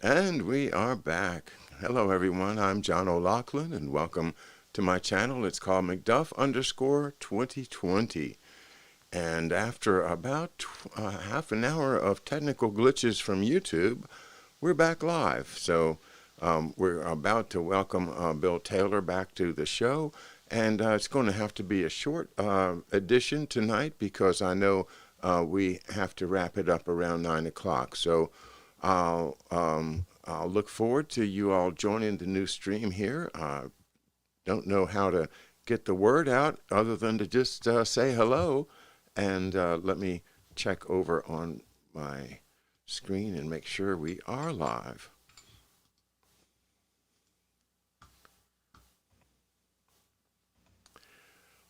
And we are back. Hello, everyone. I'm John O'Loughlin, and welcome to my channel. It's called McDuff_2020. And after about half an hour of technical glitches from YouTube, we're back live. So we're about to welcome Bill Taylor back to the show. And it's going to have to be a short edition tonight because I know we have to wrap it up around 9 o'clock. So I'll look forward to you all joining the new stream here. Don't know how to get the word out other than to just say hello. And let me check over on my screen and make sure we are live.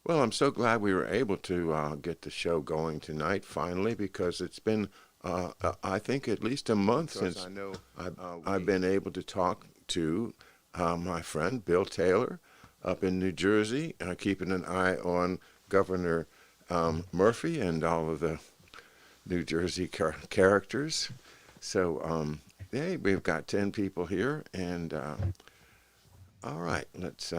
Well, I'm so glad we were able to get the show going tonight finally, because it's been I think at least a month since I've been able to talk to my friend Bill Taylor up in New Jersey, keeping an eye on Governor Murphy and all of the New Jersey characters. So, hey, we've got 10 people here, and all right, let's.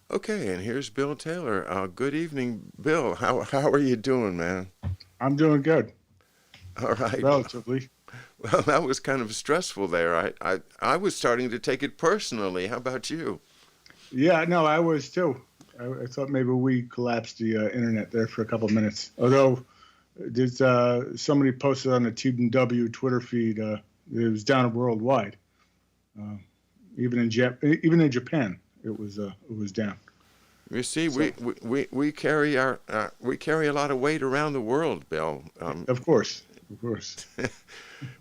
Okay, and here's Bill Taylor. Good evening, Bill. How are you doing, man? I'm doing good, All right. relatively. Well, that was kind of stressful there. I was starting to take it personally. How about you? Yeah, no, I was too. I thought maybe we collapsed the internet there for a couple of minutes. Although there's somebody posted on the TW Twitter feed, it was down worldwide. Uh, even in Japan, it was down. You see, So we carry we carry a lot of weight around the world, Bill. of course.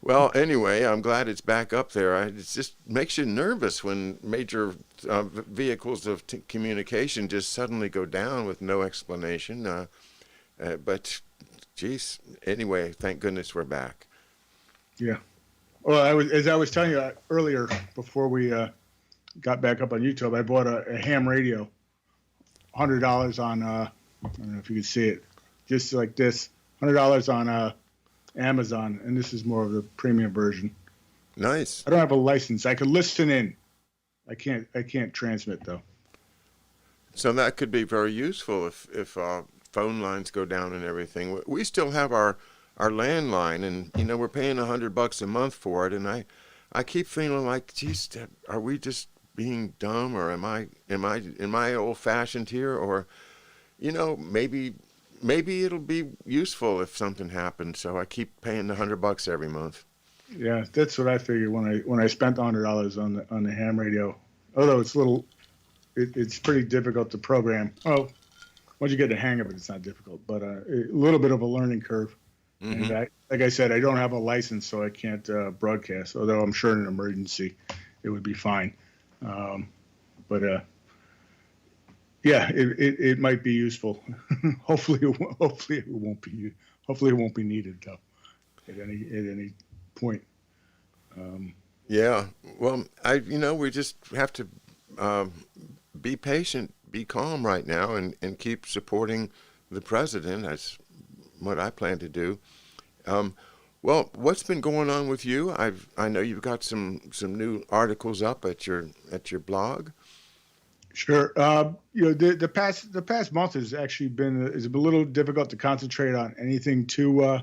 Well, anyway, I'm glad it's back up there. It just makes you nervous when major vehicles of communication just suddenly go down with no explanation. But, geez, anyway, thank goodness we're back. Yeah. Well, as I was telling you earlier before we got back up on YouTube, I bought a ham radio, $100 on I don't know if you can see it, just like this, $100 on Amazon, and this is more of the premium version. Nice. I don't have a license. I could listen in. I can't transmit though. So that could be very useful if phone lines go down and everything. We still have our landline, and we're paying $100 a month for it, and I keep feeling like, geez, are we just being dumb, or am I old fashioned here, or maybe it'll be useful if something happens. So I keep paying the $100 every month. Yeah, that's what I figured when I spent $100 on the ham radio. Although it's pretty difficult to program. Oh, once you get the hang of it, it's not difficult, but a little bit of a learning curve. And Hmm. like I said, I don't have a license, so I can't broadcast. Although I'm sure in an emergency, it would be fine. Um, but yeah, it might be useful. Hopefully it won't be needed though at any point. Um, Yeah. Well, we just have to um, be patient, be calm right now, and keep supporting the president. That's what I plan to do. Um, well, what's been going on with you? I know you've got some new articles up at your blog. sure. The past month has actually been is a little difficult to concentrate on anything too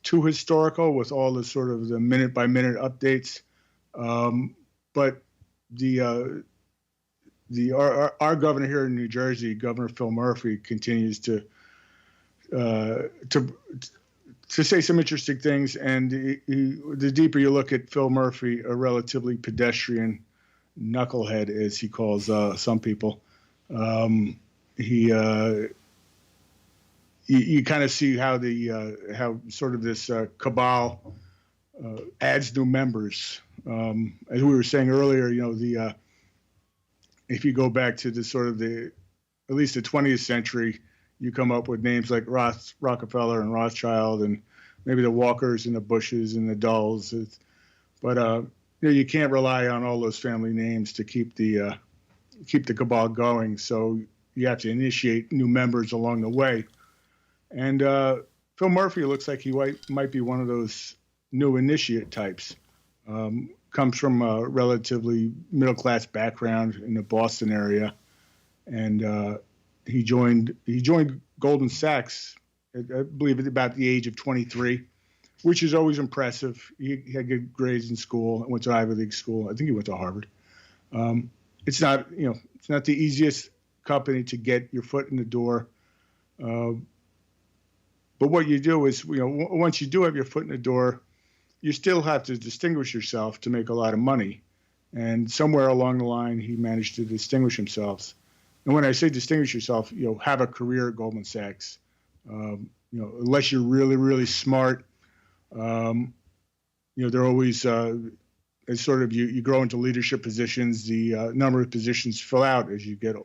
historical with all the sort of the minute by minute updates. But the uh, our governor here in New Jersey, Governor Phil Murphy, continues uh, to to say some interesting things. And the deeper you look at Phil Murphy, a relatively pedestrian knucklehead, as he calls some people, um, he you kind of see how the how sort of this cabal adds new members. As we were saying earlier, the if you go back to the sort of the at least the 20th century, you come up with names like Rockefeller and Rothschild and maybe the Walkers and the Bushes and the Dulls. But you can't rely on all those family names to keep the cabal going. So you have to initiate new members along the way. And Phil Murphy looks like he might be one of those new initiate types. Comes from a relatively middle-class background in the Boston area, and he joined Goldman Sachs, I believe, at about the age of 23, which is always impressive. He had good grades in school, went to Ivy League school. I think he went to Harvard. It's not the easiest company to get your foot in the door. But what you do is, once you do have your foot in the door, you still have to distinguish yourself to make a lot of money. And somewhere along the line, he managed to distinguish himself. And when I say distinguish yourself, have a career at Goldman Sachs. Unless you're really, really smart, they're always, as sort of you grow into leadership positions, the number of positions fill out as you get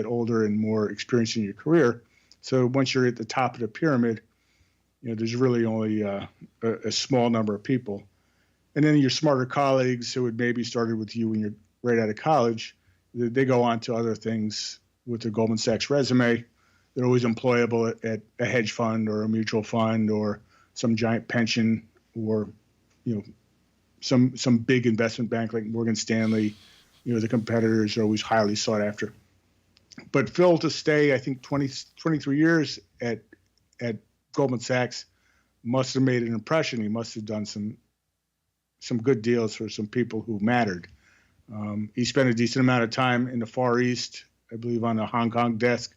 older and more experienced in your career. So once you're at the top of the pyramid, there's really only a small number of people. And then your smarter colleagues who had maybe started with you when you're right out of college, they go on to other things with their Goldman Sachs resume. They're always employable at a hedge fund or a mutual fund or some giant pension or, some big investment bank like Morgan Stanley. The competitors are always highly sought after. But Phil, to stay, I think 23 years at Goldman Sachs, must have made an impression. He must have done some good deals for some people who mattered. He spent a decent amount of time in the Far East, I believe on the Hong Kong desk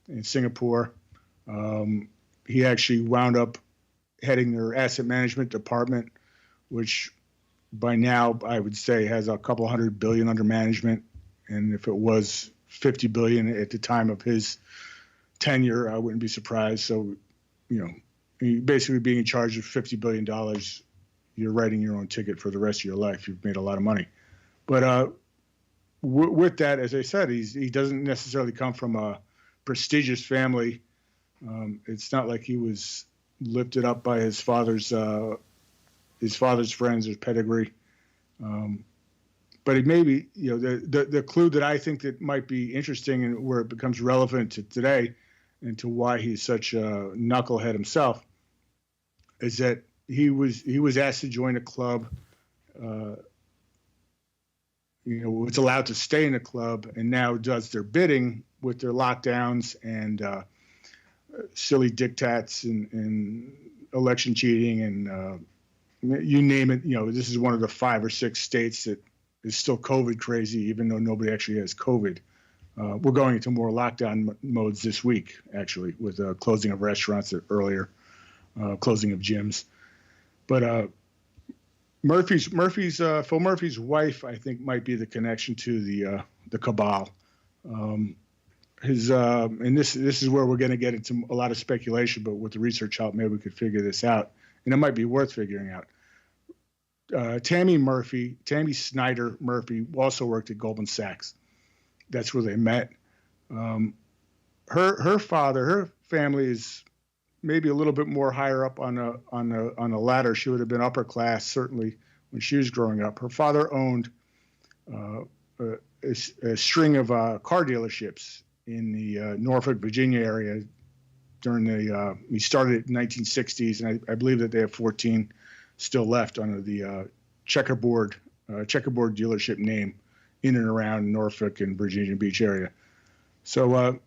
in Singapore. He actually wound up heading their asset management department, which by now I would say has a couple $100 billion under management. And if it was $50 billion at the time of his tenure, I wouldn't be surprised. So, basically being in charge of $50 billion, you're writing your own ticket for the rest of your life. You've made a lot of money. But with that, as I said, he doesn't necessarily come from a prestigious family. It's not like he was lifted up by his father's friends or pedigree. But it may be, the clue that I think that might be interesting and where it becomes relevant to today and to why he's such a knucklehead himself is that he was asked to join a club, was allowed to stay in a club, and now does their bidding with their lockdowns and silly diktats and election cheating and you name it. This is one of the 5 or 6 states that is still COVID crazy, even though nobody actually has COVID. We're going into more lockdown modes this week, actually, with closing of restaurants earlier, closing of gyms. But Phil Murphy's wife, I think, might be the connection to the cabal. And this is where we're going to get into a lot of speculation, but with the research help, maybe we could figure this out, and it might be worth figuring out. Tammy Snyder Murphy also worked at Goldman Sachs. That's where they met. Her family is maybe a little bit more higher up on a ladder. She would have been upper class certainly when she was growing up. Her father owned a string of car dealerships in the Norfolk, Virginia area. He started in the 1960s, and I believe that they have 14 still left under the checkerboard dealership name in and around Norfolk and Virginia Beach area. So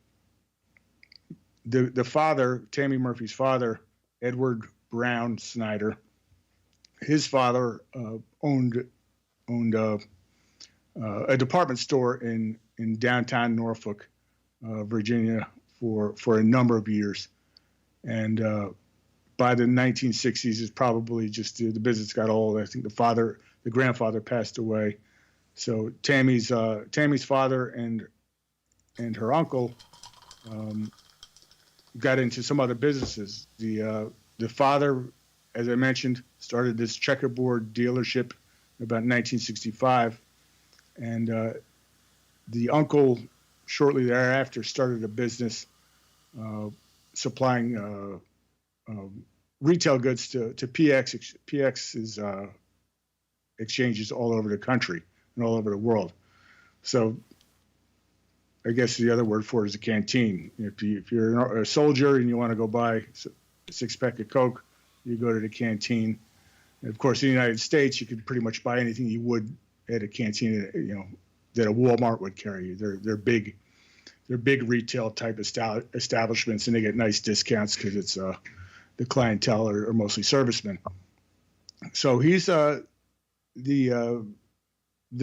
the father, Tammy Murphy's father, Edward Brown Snyder, his father owned a department store in downtown Norfolk, Virginia, for a number of years, and by the 1960s, it's probably just the business got old. I think the grandfather passed away, so Tammy's father and her uncle got into some other businesses. The father, as I mentioned, started this checkerboard dealership about 1965, and the uncle shortly thereafter started a business supplying retail goods to PX. PX is exchanges all over the country and all over the world. So I guess the other word for it is a canteen. If you're a soldier and you want to go buy a six-pack of Coke, you go to the canteen. And of course, in the United States, you could pretty much buy anything you would at a canteen, that a Walmart would carry. They're big retail type establishments, and they get nice discounts because it's the clientele are mostly servicemen. So he's the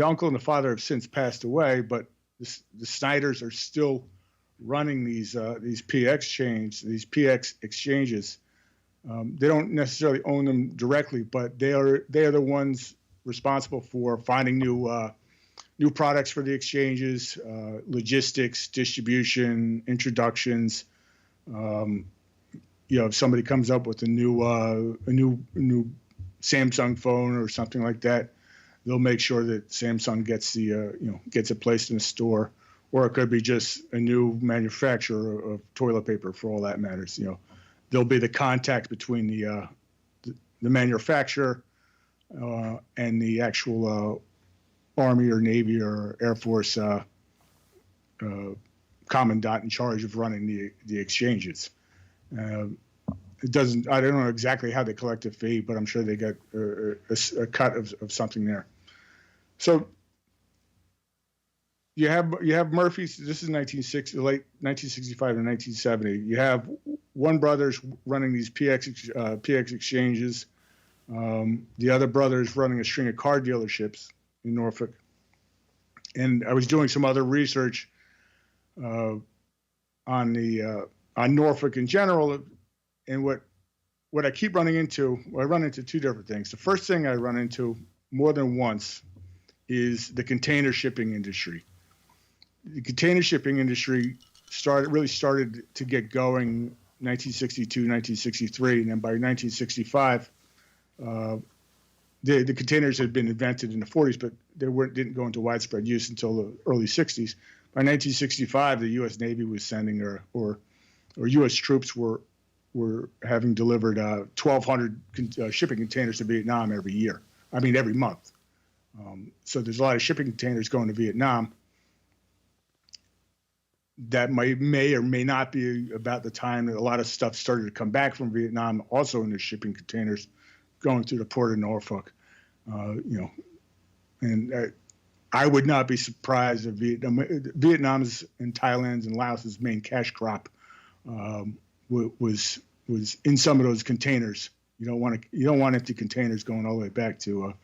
uncle and the father have since passed away, but the Snyders are still running these PX exchanges. They don't necessarily own them directly, but they are the ones responsible for finding new products for the exchanges, logistics, distribution, introductions. If somebody comes up with a new Samsung phone or something like that, they'll make sure that Samsung gets gets it placed in a store, or it could be just a new manufacturer of toilet paper for all that matters. They'll be the contact between the manufacturer and the actual Army or Navy or Air Force commandant in charge of running the exchanges. I don't know exactly how they collect a fee, but I'm sure they get a cut of something there. So you have Murphy's. This is late 1965 and 1970. You have one brother's running these PX exchanges. The other brother's running a string of car dealerships in Norfolk. And I was doing some other research on Norfolk in general, and what I keep running into. I run into two different things. The first thing I run into more than once is the container shipping industry. The container shipping industry really started to get going 1962, 1963, and then by 1965, the containers had been invented in the 40s, but they didn't go into widespread use until the early 60s. By 1965, the U.S. Navy was sending, or U.S. troops were having delivered 1,200 shipping containers to Vietnam every month. So there's a lot of shipping containers going to Vietnam. That may or may not be about the time that a lot of stuff started to come back from Vietnam, also in the shipping containers going through the port of Norfolk. I would not be surprised if Vietnam's and Thailand's and Laos's main cash crop was in some of those containers. You don't want empty containers going all the way back to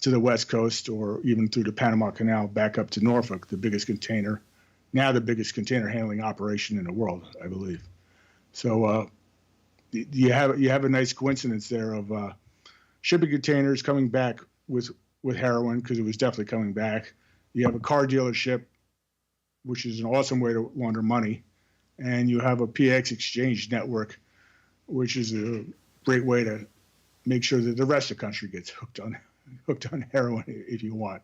the West Coast or even through the Panama Canal back up to Norfolk, the biggest container handling operation in the world, I believe. So you have a nice coincidence there of shipping containers coming back with heroin, because it was definitely coming back. You have a car dealership, which is an awesome way to launder money, and you have a PX exchange network, which is a great way to make sure that the rest of the country gets hooked on heroin if you want.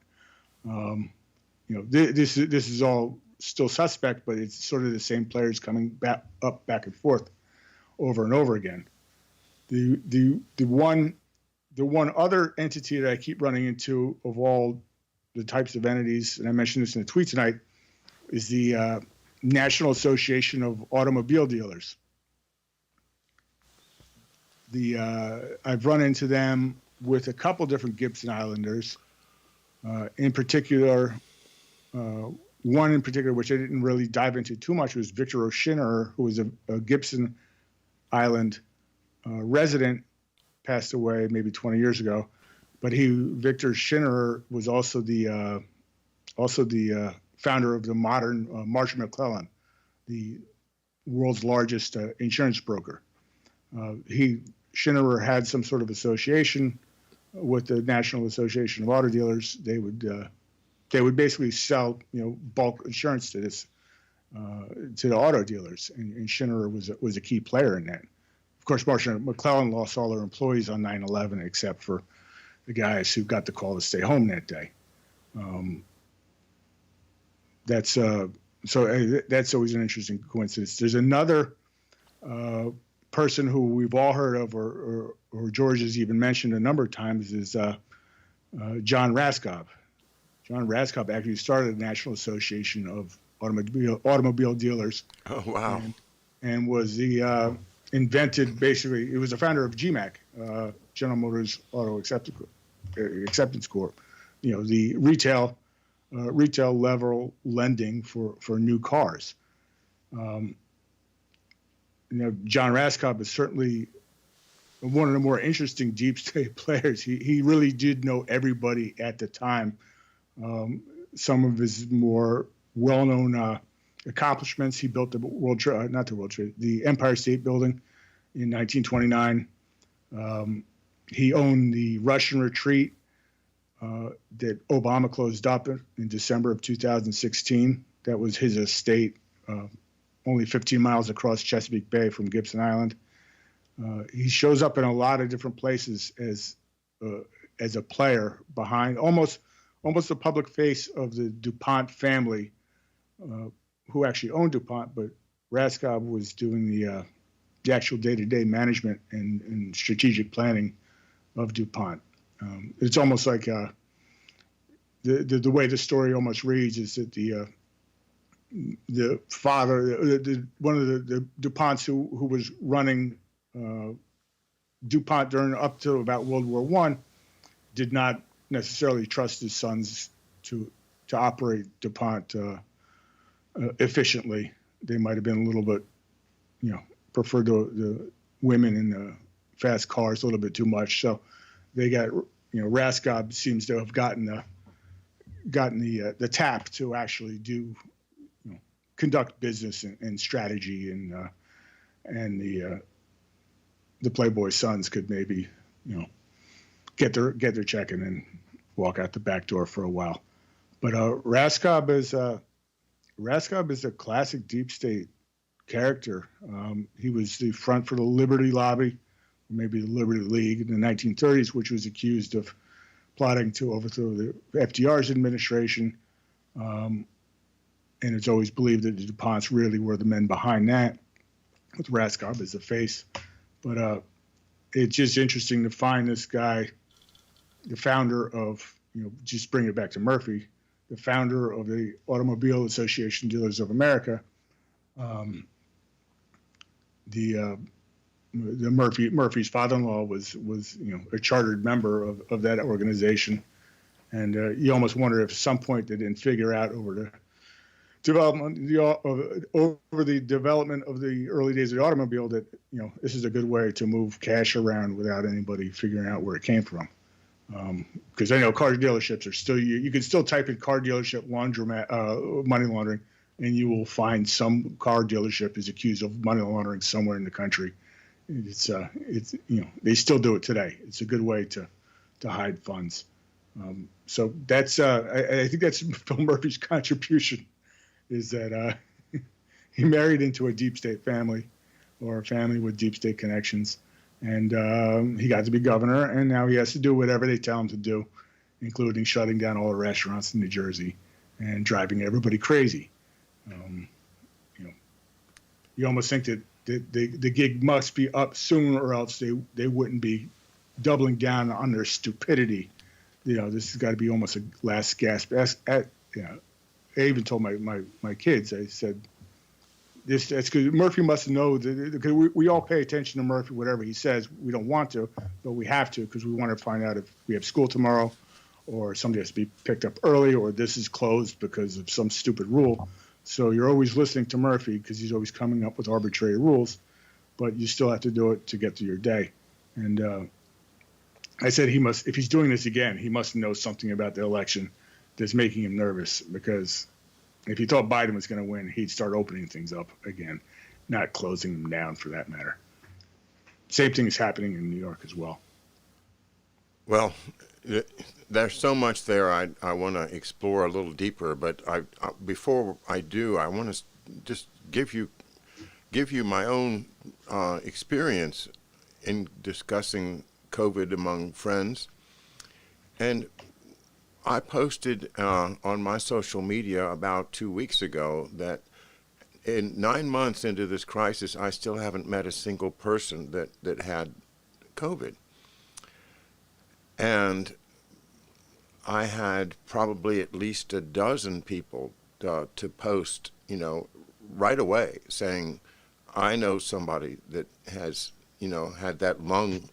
This is all still suspect, but it's sort of the same players coming back and forth over and over again. The one other entity that I keep running into of all the types of entities, and I mentioned this in the tweet tonight, is the National Association of Automobile Dealers. I've run into them with a couple different Gibson Islanders. In particular, one in particular, which I didn't really dive into too much, was Victor O'Shinnerer, who was a Gibson Island resident, passed away maybe 20 years ago. But Victor Schinnerer was also the founder of the modern Marsh & McLellan, the world's largest insurance broker. Schinnerer had some sort of association with the National Association of Auto Dealers. They would basically sell bulk insurance to the auto dealers, and Schinnerer was a key player in that. Of course, Marsh & McLellan lost all their employees on 9/11, except for the guys who got the call to stay home that day. That's always an interesting coincidence. There's another person who we've all heard of, or George has even mentioned a number of times, is John Raskob. John Raskob actually started the National Association of Automobile Dealers. Oh, wow. And was the invented, basically, he was the founder of GMAC, General Motors Auto Acceptance Corp. The retail level lending for new cars. John Raskob is certainly one of the more interesting deep state players. He really did know everybody at the time. Some of his more well-known accomplishments: he built the Empire State Building in 1929. He owned the Russian Retreat that Obama closed up in December of 2016. That was his estate, only 15 miles across Chesapeake Bay from Gibson Island. He shows up in a lot of different places as a player behind almost the public face of the DuPont family, who actually owned DuPont, but Raskob was doing the actual day-to-day management and strategic planning of DuPont. It's almost like the way the story almost reads is that the father, one of the DuPonts who was running DuPont up to about World War I, did not necessarily trust his sons to operate DuPont efficiently. They might have been a little bit, preferred the women in the fast cars a little bit too much. So they got, Raskob seems to have gotten the tap to actually conduct business and strategy, and the Playboy sons could maybe, get their check and then walk out the back door for a while. But Raskob is a classic deep state character. He was the front for the Liberty Lobby, or maybe the Liberty League in the 1930s, which was accused of plotting to overthrow the FDR's administration. And it's always believed that the DuPonts really were the men behind that, with Raskob as the face. But it's just interesting to find this guy, the founder of, just bring it back to Murphy, the founder of the Automobile Association Dealers of America. Murphy's father-in-law was a chartered member of that organization, and you almost wonder if at some point they didn't figure out over the development of the early days of the automobile that this is a good way to move cash around without anybody figuring out where it came from. Because I know car dealerships are still, you can still type in car dealership laundromat, money laundering, and you will find some car dealership is accused of money laundering somewhere in the country. It's they still do it today. It's a good way to hide funds. So that's I think that's Phil Murphy's contribution, is that he married into a deep state family, or a family with deep state connections. And he got to be governor, and now he has to do whatever they tell him to do, including shutting down all the restaurants in New Jersey and driving everybody crazy. You almost think that the gig must be up soon, or else they wouldn't be doubling down on their stupidity. This has got to be almost a last gasp. I even told my kids, I said, that's because Murphy must know that, because we all pay attention to Murphy, whatever he says. We don't want to, but we have to, because we want to find out if we have school tomorrow, or somebody has to be picked up early, or this is closed because of some stupid rule. So you're always listening to Murphy, because he's always coming up with arbitrary rules, but you still have to do it to get through your day. And I said if he's doing this again, he must know something about the election that's making him nervous, because if he thought Biden was going to win, he'd start opening things up again, not closing them down, for that matter. Same thing is happening in New York as well. Well, there's so much there I want to explore a little deeper, but before I do, I want to just give you my own experience in discussing COVID among friends. And I posted on my social media about 2 weeks ago that in 9 months into this crisis, I still haven't met a single person that had COVID. And I had probably at least a dozen people to post, right away saying, I know somebody that has, had the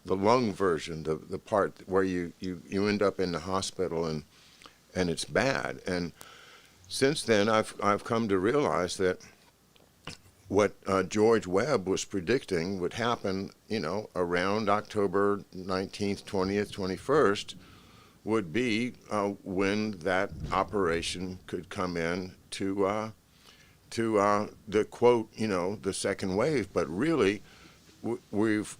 lung version, the part where you end up in the hospital and it's bad. And since then, I've come to realize that what George Webb was predicting would happen, around October 19th, 20th, 21st, would be when that operation could come in to the quote, the second wave. But really, we've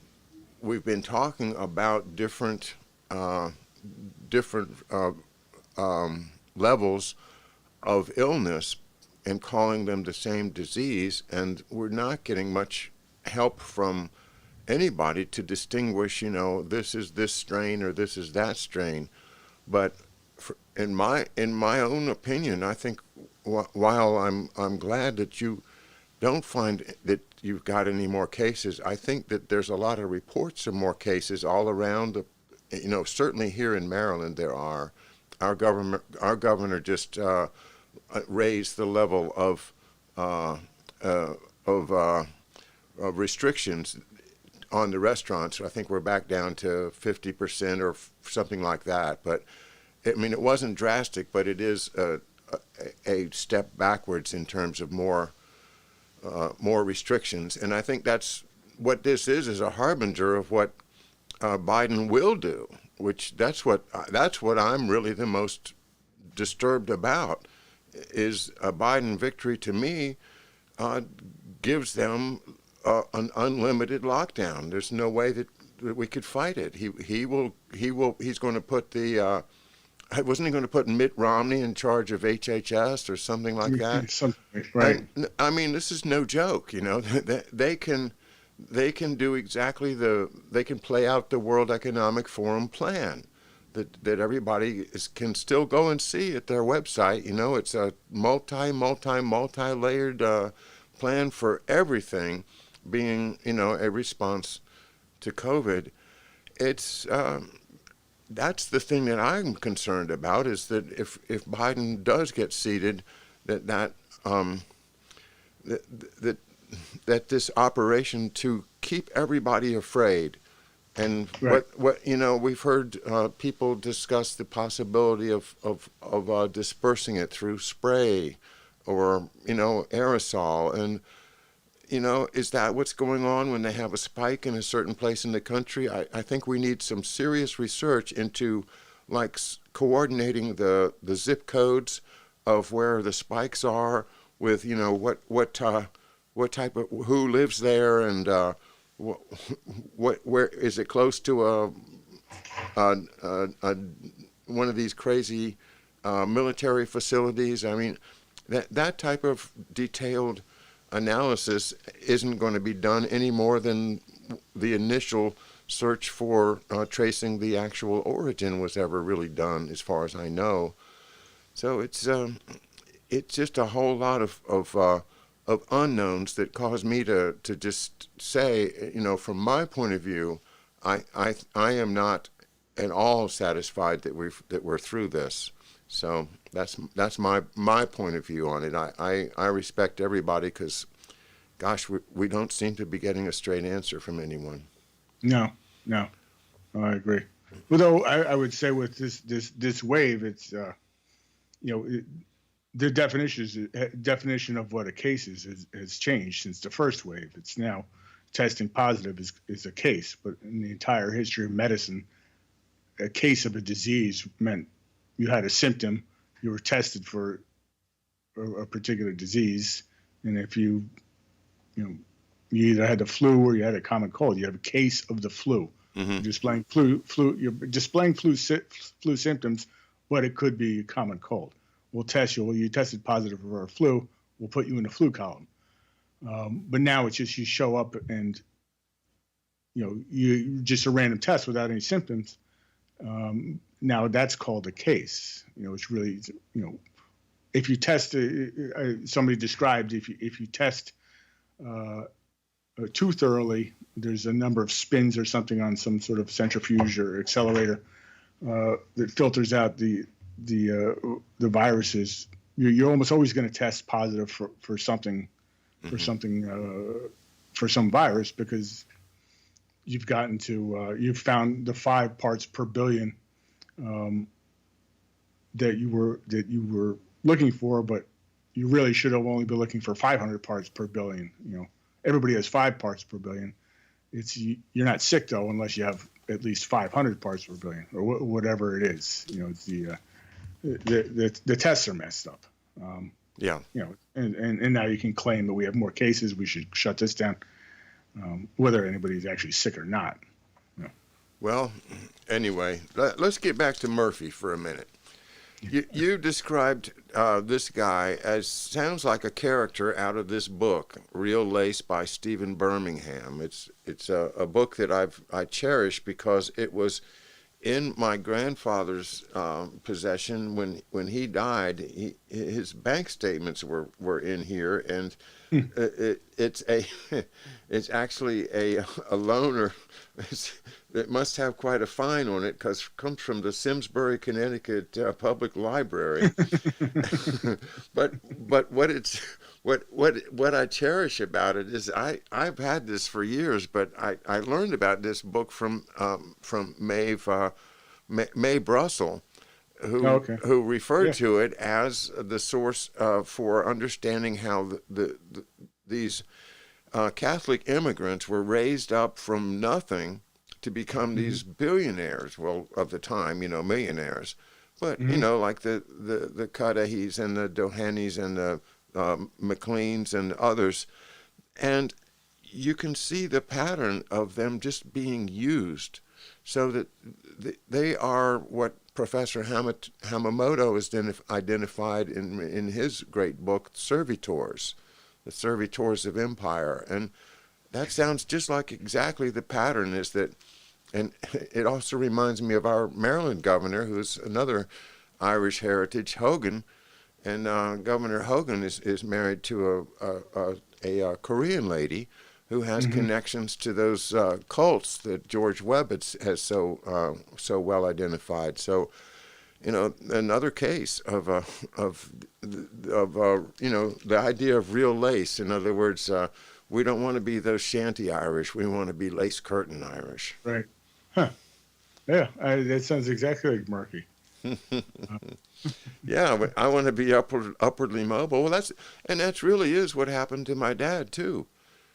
been talking about different levels of illness and calling them the same disease, and we're not getting much help from anybody to distinguish, this is this strain or this is that strain. But in my own opinion, I think while I'm glad that you don't find that you've got any more cases, I think that there's a lot of reports of more cases all around. Certainly here in Maryland there are. Our governor just raised the level of restrictions on the restaurants. I think we're back down to 50% or something like that. But it wasn't drastic, but it is a step backwards in terms of more restrictions. And I think that's what this is a harbinger of what Biden will do. Which that's what I'm really the most disturbed about. Is a Biden victory to me gives them an unlimited lockdown. There's no way that we could fight it. He's going to put wasn't he going to put Mitt Romney in charge of HHS or something like that? Something, right. And, this is no joke. They can do exactly they can play out the World Economic Forum plan that everybody can still go and see at their website. It's a multi-layered plan for everything being, a response to COVID. It's that's the thing that I'm concerned about, is that if Biden does get seated, that this operation to keep everybody afraid. And right. what we've heard people discuss the possibility of dispersing it through spray or aerosol, and is that what's going on when they have a spike in a certain place in the country? I think we need some serious research into coordinating the zip codes of where the spikes are with what type of who lives there, and where is it close to one of these crazy military facilities? That type of detailed analysis isn't going to be done any more than the initial search for tracing the actual origin was ever really done, as far as I know. So it's just a whole lot of unknowns that cause me to just say, from my point of view, I am not at all satisfied that we're through this. So that's my point of view on it. I respect everybody, because, gosh, we don't seem to be getting a straight answer from anyone. No, I agree. Although I would say with this wave, it's the definition of what a case has changed since the first wave. It's now testing positive is a case, but in the entire history of medicine, a case of a disease meant you had a symptom, you were tested for a particular disease, and if you either had the flu or you had a common cold, you have a case of the flu. Mm-hmm. You're displaying flu symptoms, but it could be a common cold. We'll test you. Well, you tested positive for a flu. We'll put you in the flu column. But now it's just you show up and you just a random test without any symptoms. Now that's called a case. It's really if you test, somebody described, if you test too thoroughly, there's a number of spins or something on some sort of centrifuge or accelerator that filters out the viruses. You're almost always going to test positive for something, for some virus, because you've gotten to you've found the 5 parts per billion that you were looking for, but you really should have only been looking for 500 parts per billion. Everybody has 5 parts per billion. You're not sick though unless you have at least 500 parts per billion or whatever it is. It's the tests are messed up. And now you can claim that we have more cases, we should shut this down, whether anybody's actually sick or not. Well, anyway, let's get back to Murphy for a minute. You described this guy as sounds like a character out of this book, Real Lace by Stephen Birmingham. It's a book that I cherish because it was in my grandfather's possession when he died. His bank statements were in here, and it's actually a loaner. It must have quite a fine on it because it comes from the Simsbury, Connecticut Public Library. but what I cherish about it is I've had this for years, but I learned about this book from Mae Brussel, who referred to it as the source for understanding how these Catholic immigrants were raised up from nothing to become these billionaires, of the time, millionaires. But, like the Cudahy's and the Doheny's and the McLeans and others. And you can see the pattern of them just being used so that they are what Professor Hamamoto has identified in his great book, Servitors, the Servitors of Empire. And that sounds just like exactly the pattern is that, and it also reminds me of our Maryland governor, who's another Irish heritage, Hogan. And Governor Hogan is married to a Korean lady who has connections to those cults that George Webb has so well identified. So, another case of the idea of real lace. In other words, we don't want to be those shanty Irish. We want to be lace curtain Irish. Right. Huh. Yeah, that sounds exactly like Murphy. Yeah, I want to be upwardly mobile. Well, that really is what happened to my dad too,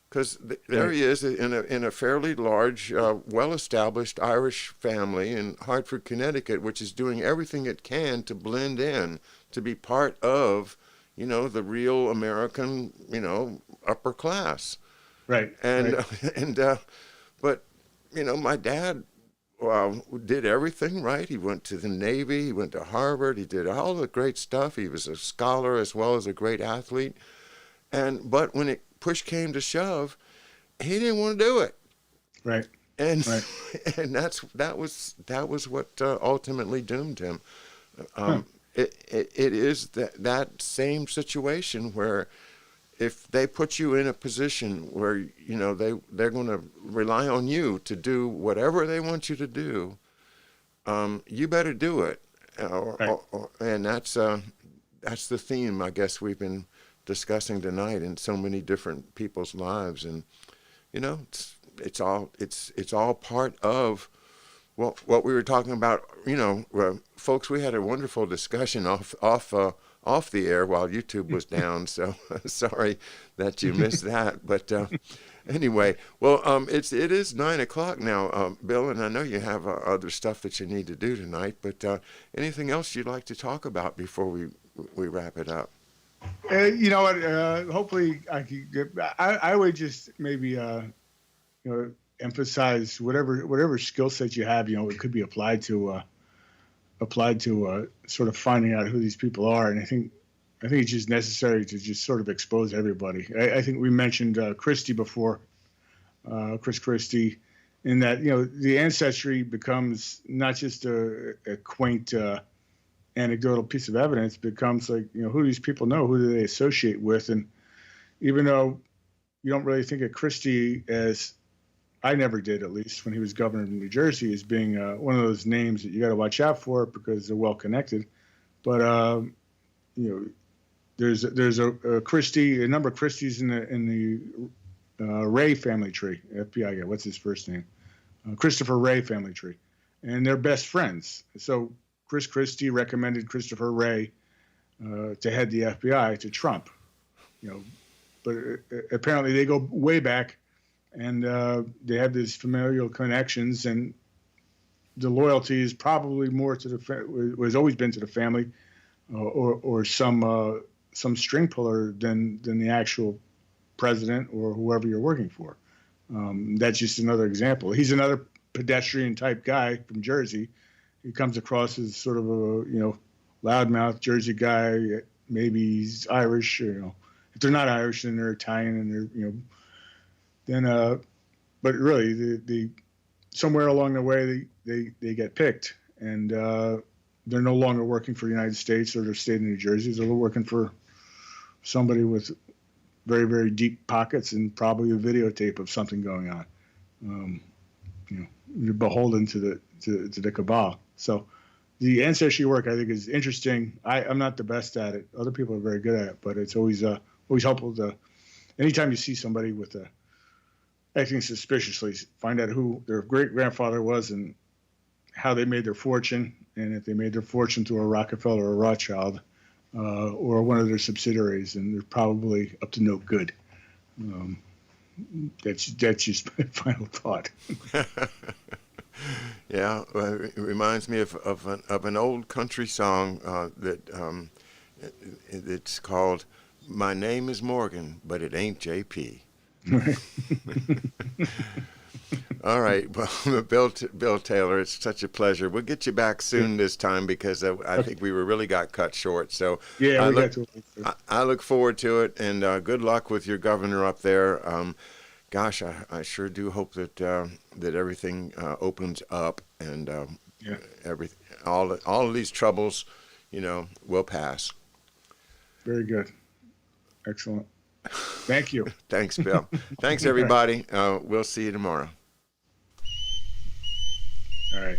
because there he is in a fairly large, well-established Irish family in Hartford, Connecticut, which is doing everything it can to blend in, to be part of, the real American, upper class. Right. But my dad did everything right. He went to the Navy, he went to Harvard, he did all the great stuff. He was a scholar as well as a great athlete. But when push came to shove, he didn't want to do it. Right. And that was what ultimately doomed him. It is that same situation where if they put you in a position where they're going to rely on you to do whatever they want you to do, you better do it. And that's the theme, I guess, we've been discussing tonight in so many different people's lives. And it's all part of what we were talking about. Folks, we had a wonderful discussion off the air while YouTube was down, so sorry that you missed that. But anyway, well, it is 9:00 now, Bill, and I know you have other stuff that you need to do tonight. But anything else you'd like to talk about before we wrap it up? You know what? Hopefully, I would just maybe emphasize whatever skill set you have. It could be applied to sort of finding out who these people are. And I think it's just necessary to just sort of expose everybody. I think we mentioned Christie before, Chris Christie, in that the ancestry becomes not just a quaint anecdotal piece of evidence becomes like, who do these people know? Who do they associate with? And even though you don't really think of Christie as, I never did, at least when he was governor of New Jersey, as being one of those names that you got to watch out for because they're well connected. But there's a Christie, a number of Christies in the Wray family tree. FBI guy, what's his first name? Christopher Wray family tree, and they're best friends. So Chris Christie recommended Christopher Wray to head the FBI to Trump. But apparently they go way back, and they have these familial connections, and the loyalty is probably more to has always been to the family, or some string puller than the actual president or whoever you're working for. That's just another example. He's another pedestrian type guy from Jersey. He comes across as sort of a loudmouth Jersey guy. Maybe he's Irish. If they're not Irish, then they're Italian, and they're but really the somewhere along the way they get picked, and they're no longer working for the United States or the state of New Jersey. They're working for somebody with very, very deep pockets and probably a videotape of something going on. You're beholden to the cabal. So the ancestry work, I think, is interesting. I'm not the best at it. Other people are very good at it, but it's always helpful to, anytime you see somebody with acting suspiciously, find out who their great grandfather was and how they made their fortune, and if they made their fortune through a Rockefeller or a Rothschild, or one of their subsidiaries, and they're probably up to no good. That's just my final thought. Yeah, it reminds me of an old country song that it's called "My Name Is Morgan, but it ain't J.P." All right, well, Bill Taylor, it's such a pleasure. We'll get you back soon this time because I think we really got cut short. So yeah, I look forward to it, and good luck with your governor up there. Gosh, I sure do hope that everything opens up and all of these troubles, will pass. Very good, excellent. Thank you. Thanks, Bill. Thanks, everybody. We'll see you tomorrow. All right.